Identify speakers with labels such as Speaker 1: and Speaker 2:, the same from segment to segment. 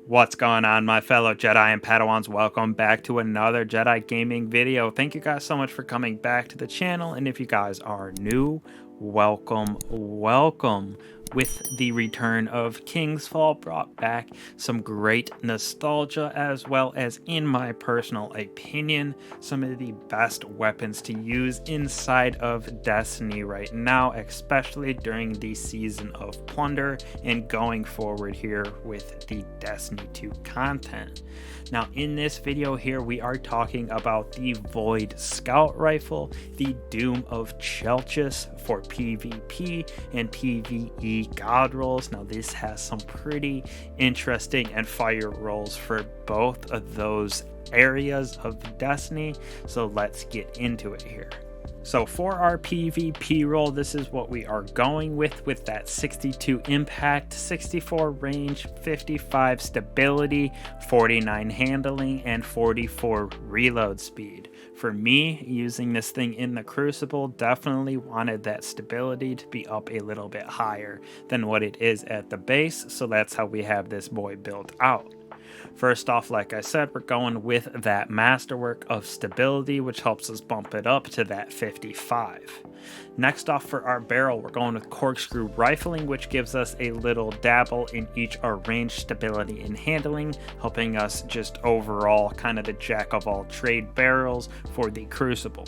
Speaker 1: What's going on, my fellow Jedi and Padawans? Welcome back to another Jedi gaming video. Thank you guys so much for coming back to the channel, and if you guys are new, welcome. With the return of King's Fall brought back some great nostalgia, as well as, in my personal opinion, some of the best weapons to use inside of Destiny right now, especially during the season of Plunder and going forward here with the Destiny 2 content. Now, in this video here, we are talking about the Void Scout Rifle, the Doom of Chelchis for PvP and PvE God Rolls. Now, this has some pretty interesting and fire rolls for both of those areas of Destiny, so let's get into it here. So for our PvP roll, this is what we are going with that 62 impact, 64 range, 55 stability, 49 handling, and 44 reload speed. For me, using this thing in the Crucible, definitely wanted that stability to be up a little bit higher than what it is at the base, so that's how we have this boy built out. First off, like I said, we're going with that masterwork of stability, which helps us bump it up to that 55. Next off, for our barrel, we're going with corkscrew rifling, which gives us a little dabble in each our range, stability, and handling, helping us just overall kind of the jack of all trade barrels for the Crucible.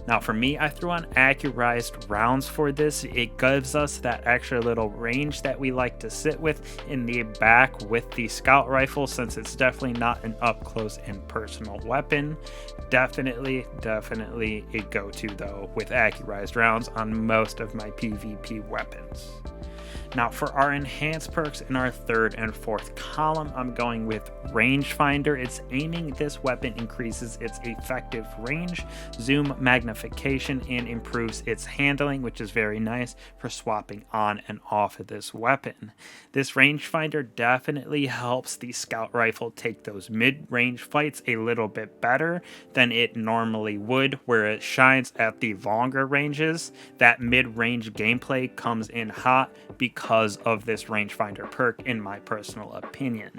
Speaker 1: Now for me, I threw on accurized rounds for this. It gives us that extra little range that we like to sit with in the back with the scout rifle, since it's definitely not an up close and personal weapon. Definitely a go-to though with accurized rounds on most of my PvP weapons. Now for our enhanced perks in our third and fourth column, I'm going with Rangefinder. Its aiming, this weapon increases its effective range, zoom, magnification, and improves its handling, which is very nice for swapping on and off of this weapon. This Rangefinder definitely helps the scout rifle take those mid-range fights a little bit better than it normally would, where it shines at the longer ranges. That mid-range gameplay comes in hot because of this rangefinder perk, in my personal opinion.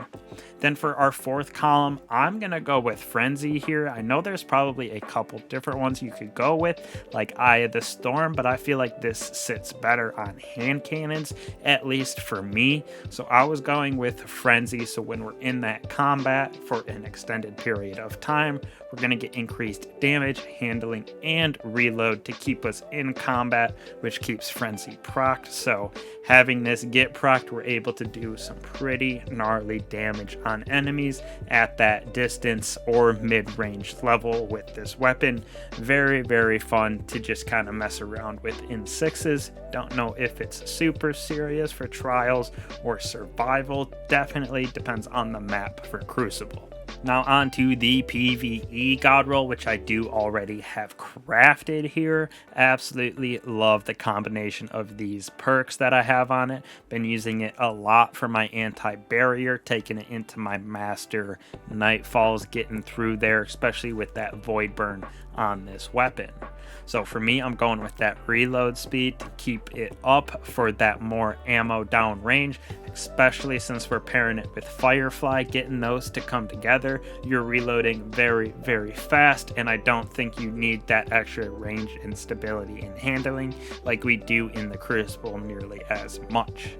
Speaker 1: Then for our fourth column, I'm gonna go with Frenzy here. I know there's probably a couple different ones you could go with, like Eye of the Storm, but I feel like this sits better on hand cannons, at least for me. So I was going with Frenzy, so when we're in that combat for an extended period of time, we're gonna get increased damage, handling, and reload to keep us in combat, which keeps Frenzy procced. So having this get procced, we're able to do some pretty gnarly damage on enemies at that distance or mid-range level with this weapon. Very fun to just kind of mess around with in sixes. Don't know if it's super serious for trials or survival. Definitely depends on the map for Crucible. Now on to the PvE God Roll, which I do already have crafted here. Absolutely love the combination of these perks that I have on it. Been using it a lot for my anti-barrier, taking it into my master nightfalls, getting through there, especially with that void burn on this weapon. So for me, I'm going with that reload speed to keep it up for that more ammo down range, especially since we're pairing it with Firefly. Getting those to come together, you're reloading very fast, and I don't think you need that extra range and stability and handling like we do in the Crucible nearly as much.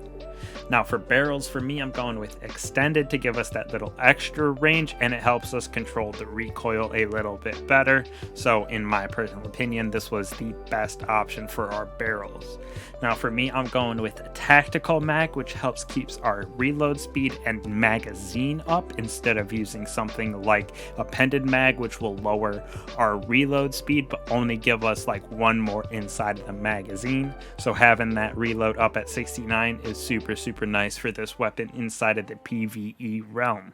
Speaker 1: Now for barrels, for me, I'm going with extended to give us that little extra range, and it helps us control the recoil a little bit better. So in my personal opinion, this was the best option for our barrels. Now for me, I'm going with a tactical mag, which helps keeps our reload speed and magazine up instead of using something like appended mag, which will lower our reload speed but only give us like one more inside of the magazine. So having that reload up at 69 is super nice for this weapon inside of the PvE realm.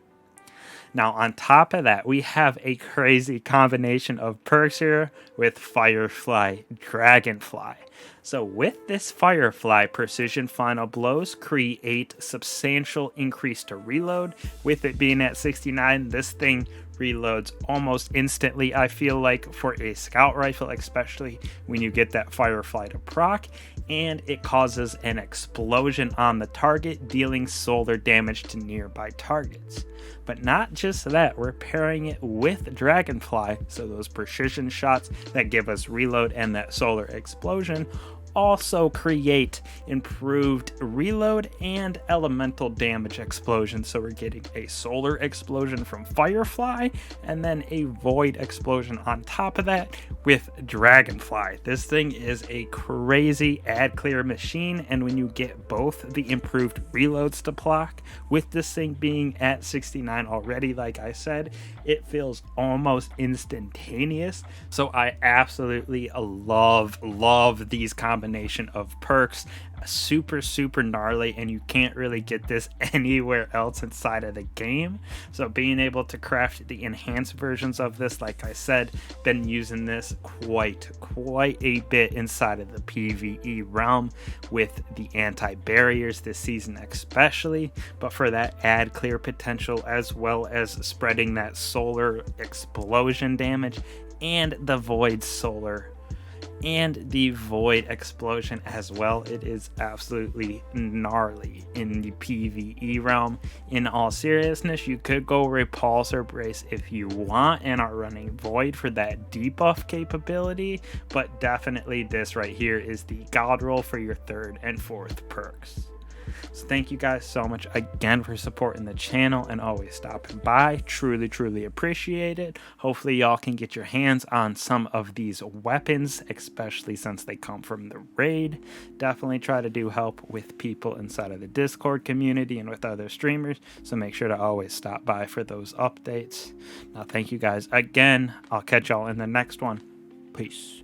Speaker 1: Now on top of that, we have a crazy combination of perks here with Firefly Dragonfly. So with this Firefly, precision final blows create substantial increase to reload. With it being at 69, this thing reloads almost instantly, I feel like, for a scout rifle, especially when you get that Firefly to proc, and it causes an explosion on the target, dealing solar damage to nearby targets. But not just that, we're pairing it with Dragonfly, so those precision shots that give us reload and that solar explosion also create improved reload and elemental damage explosion. So we're getting a solar explosion from Firefly and then a void explosion on top of that with Dragonfly. This thing is a crazy ad clear machine, and when you get both the improved reloads to block with this thing being at 69 already, like I said, it feels almost instantaneous. So I absolutely love these combination of perks. Super gnarly, and you can't really get this anywhere else inside of the game. So being able to craft the enhanced versions of this, like I said, been using this quite a bit inside of the PvE realm with the anti-barriers this season especially, but for that ad clear potential as well as spreading that solar explosion damage and the void solar and the void explosion as well. It is absolutely gnarly in the PvE realm. In all seriousness, you could go repulse or brace if you want and are running void for that debuff capability, but definitely this right here is the God Roll for your third and fourth perks. So thank you guys so much again for supporting the channel and always stopping by. Truly appreciate it. Hopefully y'all can get your hands on some of these weapons, especially since they come from the raid. Definitely try to do help with people inside of the Discord community and with other streamers, so make sure to always stop by for those updates. Now thank you guys again. I'll catch y'all in the next one. Peace.